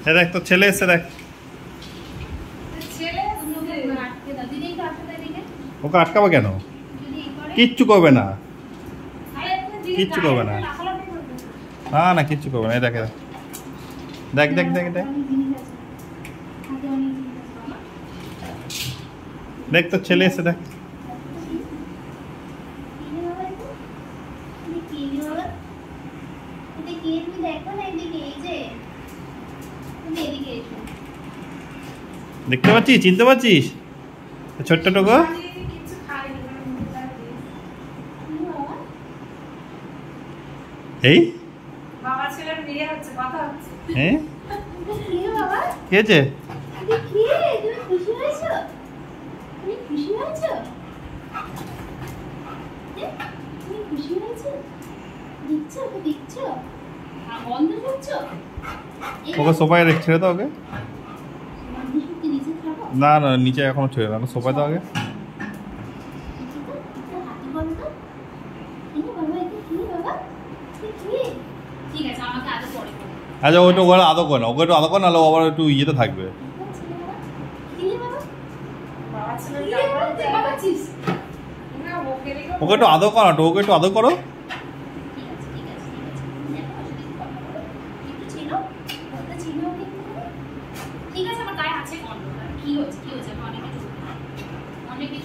দেখ তোর ছেলে এসে দেখ। ওকে আটকাবো কেন? কিচ্ছু করবে না, কিচ্ছু করবে না, না না কিচ্ছু করবে না। দেখে দেখ দেখ দেখ দেখ দেখ তোর ছেলে এসে দেখ। দেখতে পাচ্ছিস, চিনতে পারছিস ছোট্ট টোকো? এই হ্যাঁ কে আছে? ওকে সোফায় ছেড়ে দাও ওকে। না না নিচে এখনো ছেড়ে দাও, সোফায় দাও আগে। আচ্ছা ওইটা ওরা আদৌ করে না, ওকে একটু আদৌ করে নাহলে আবার একটু ইয়েতে থাকবে। ওকে একটু আদৌ করো, ওকে একটু আদৌ করো।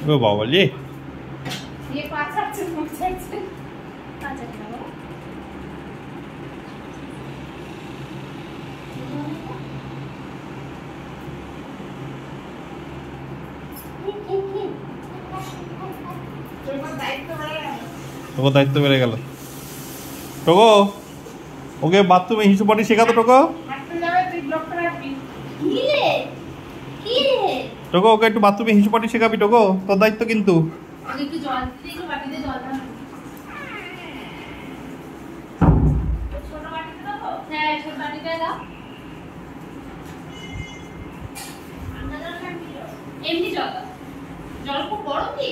ও বাবা রে তোকে দায়িত্ব বেড়ে গেল। টোকো ওকে বাথরুমে হিসু পটি শেখাতো। টোকো টোকো ওকে একটু বাথরুমে হিসু পটি শেখাবি। টোকো তোর দায়িত্ব কিন্তু। এমনি জল জল খুব গরম কি?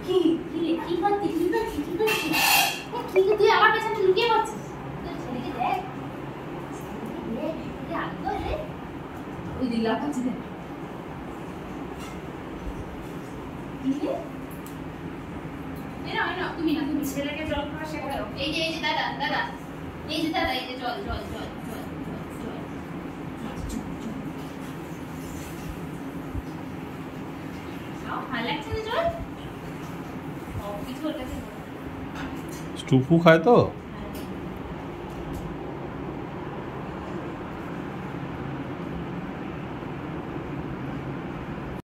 কি কি কি করতে কি করতে কি করতে কি তুই আমার পেছনে লুকিয়ে পড়ছিস? তোর ছেলেকে দেখ দেখ আলো রে ওই দিলা করছিস দেখ না তুমি না তুমি ছেলেকে জল খাওয়া শেখাও। এই যে দাদা দাদা এই যে দাদা এই যে জল জল জল জল স্টুফু খায় তো।